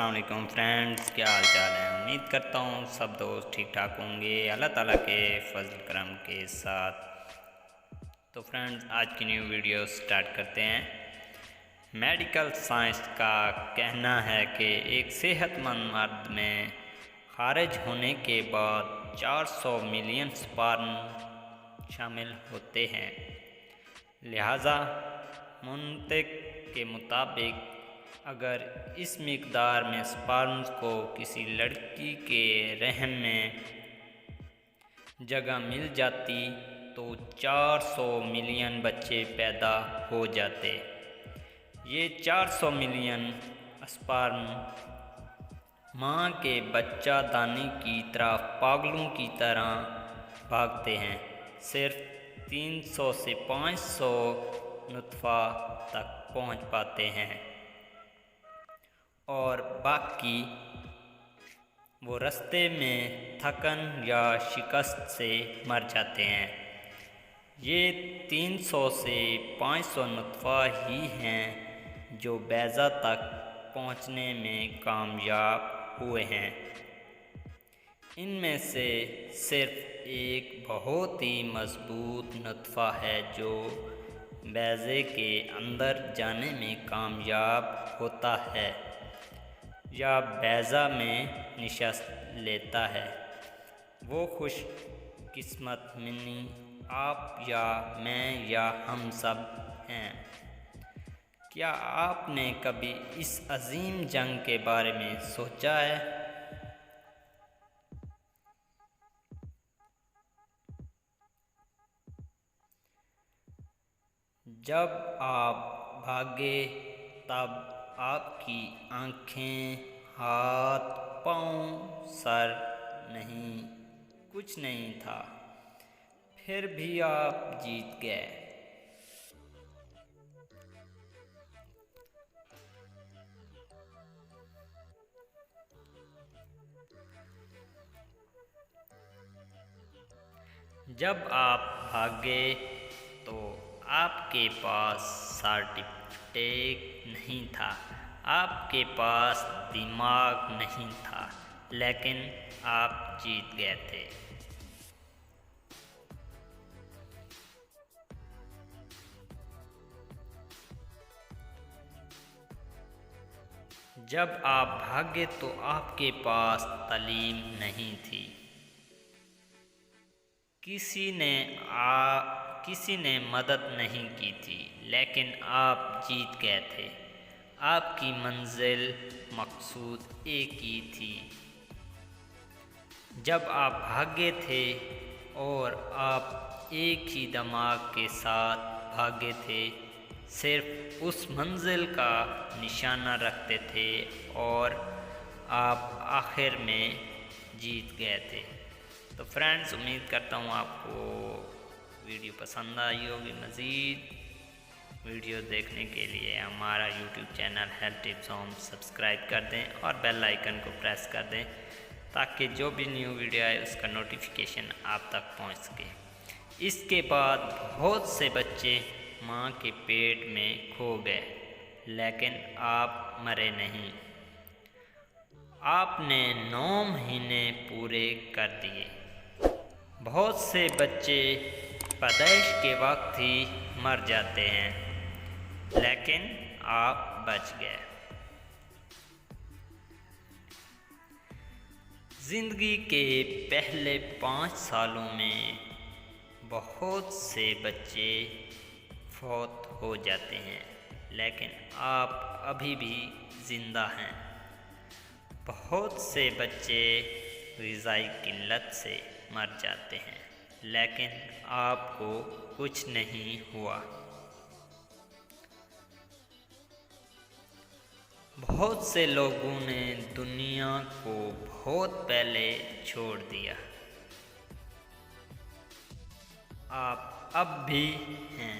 अस्सलाम वालेकुम फ्रेंड्स, क्या हाल चाल है। उम्मीद करता हूँ सब दोस्त ठीक ठाक होंगे अल्लाह ताला के फजल करम के साथ। तो फ्रेंड्स, आज की न्यू वीडियो स्टार्ट करते हैं। मेडिकल साइंस का कहना है कि एक सेहतमंद मर्द में खारिज होने के बाद 400 मिलियन स्पर्म शामिल होते हैं। लिहाजा मुंतक के मुताबिक अगर इस मिकदार में स्पर्म्स को किसी लड़की के रहम में जगह मिल जाती तो 400 मिलियन बच्चे पैदा हो जाते। ये 400 मिलियन स्पर्म माँ के बच्चा दानी की तरफ पागलों की तरह भागते हैं। सिर्फ 300 से 500 नुतफ़ा तक पहुँच पाते हैं और बाकी वो रास्ते में थकन या शिकस्त से मर जाते हैं। ये 300 से 500 नुतफ़ा ही हैं जो बैज़ा तक पहुँचने में कामयाब हुए हैं। इनमें से सिर्फ एक बहुत ही मज़बूत नुतफ़ा है जो बैज़े के अंदर जाने में कामयाब होता है या बैज़ा में निशस्त लेता है। वो खुश किस्मत मिनी आप या मैं या हम सब हैं। क्या आपने कभी इस अजीम जंग के बारे में सोचा है? जब आप भागे तब आपकी आँखें, हाथ, पाँव, सर नहीं, कुछ नहीं था, फिर भी आप जीत गए। जब आप भागे तो आपके पास सर्टिफिकेट नहीं था, आपके पास दिमाग नहीं था, लेकिन आप जीत गए थे। जब आप भागे तो आपके पास तालीम नहीं थी, किसी ने मदद नहीं की थी, लेकिन आप जीत गए थे। आपकी मंजिल मकसूद एक ही थी। जब आप भागे थे और आप एक ही दिमाग के साथ भागे थे, सिर्फ उस मंजिल का निशाना रखते थे और आप आखिर में जीत गए थे। तो फ्रेंड्स, उम्मीद करता हूँ आपको वीडियो पसंद आई होगी। मज़ीद वीडियो देखने के लिए हमारा YouTube channel health tips home subscribe कर दें और बेल आइकन को प्रेस कर दें ताकि जो भी न्यू वीडियो आए उसका नोटिफिकेशन आप तक पहुंच सके। इसके बाद बहुत से बच्चे माँ के पेट में खो गए, लेकिन आप मरे नहीं। आपने 9 महीने पूरे कर दिए। बहुत से बच्चे पैदाइश के वक्त ही मर जाते हैं, लेकिन आप बच गए। ज़िंदगी के पहले 5 सालों में बहुत से बच्चे फौत हो जाते हैं, लेकिन आप अभी भी ज़िंदा हैं। बहुत से बच्चे ग़िज़ाई किल्लत से मर जाते हैं, लेकिन आपको कुछ नहीं हुआ। बहुत से लोगों ने दुनिया को बहुत पहले छोड़ दिया। आप अब भी हैं।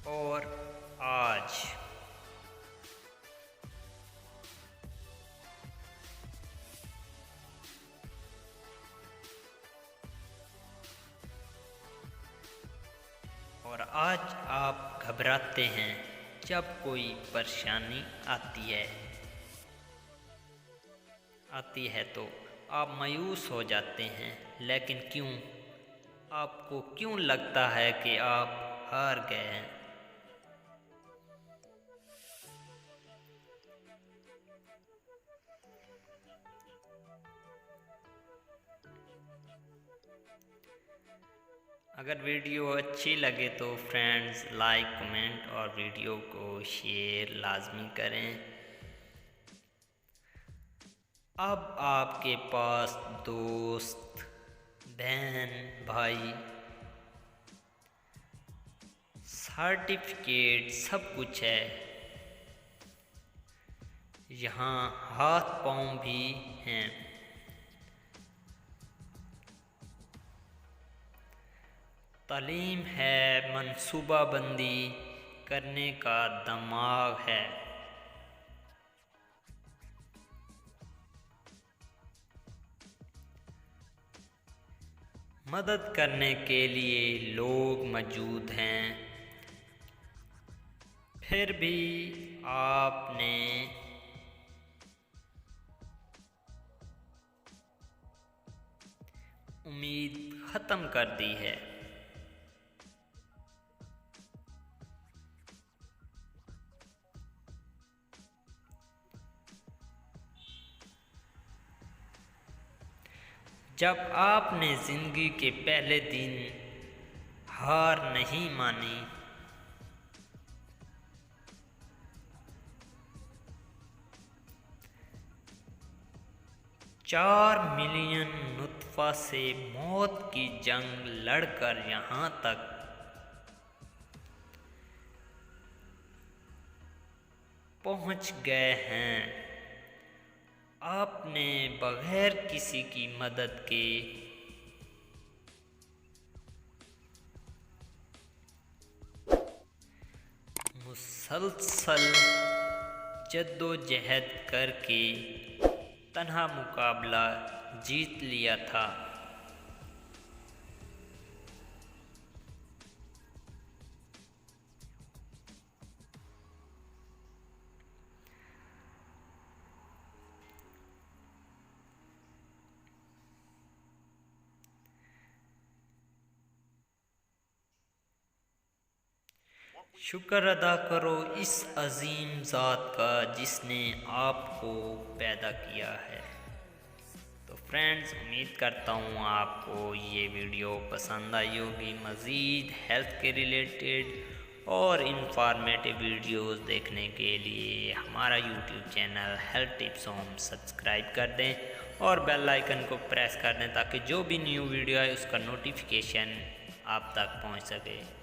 और आज और आज आप घबराते हैं जब कोई परेशानी आती है तो आप मायूस हो जाते हैं। लेकिन क्यों? आपको क्यों लगता है कि आप हार गए हैं? अगर वीडियो अच्छी लगे तो फ्रेंड्स लाइक, कमेंट और वीडियो को शेयर लाजमी करें। अब आपके पास दोस्त, बहन, भाई, सर्टिफिकेट सब कुछ है। यहाँ हाथ पाँव भी हैं। तालीम है, मंसूबाबंदी करने का दिमाग है। मदद करने के लिए लोग मौजूद हैं। फिर भी आपने उम्मीद ख़त्म कर दी है। जब आपने ज़िंदगी के पहले दिन हार नहीं मानी, 4 मिलियन नुत्फ़ा से मौत की जंग लड़कर यहाँ तक पहुँच गए हैं, आपने बगैर किसी की मदद के मुसलसल जद्दोजहद करके तन्हा मुकाबला जीत लिया था। शुक्र अदा करो इस अजीम ज़ात का जिसने आपको पैदा किया है। तो फ्रेंड्स, उम्मीद करता हूँ आपको ये वीडियो पसंद आई होगी। मज़ीद हेल्थ के रिलेटेड और इंफॉर्मेटिव वीडियोस देखने के लिए हमारा YouTube channel health tips home subscribe कर दें और बेल आइकन को प्रेस कर दें ताकि जो भी न्यू वीडियो है उसका नोटिफिकेशन आप तक पहुँच सके।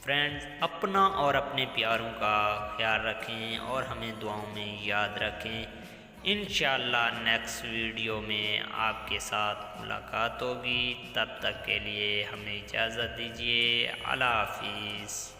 फ्रेंड्स, अपना और अपने प्यारों का ख्याल रखें और हमें दुआओं में याद रखें। इंशाअल्लाह नेक्स्ट वीडियो में आपके साथ मुलाकात होगी। तब तक के लिए हमें इजाज़त दीजिए। अल्लाह हाफिज़।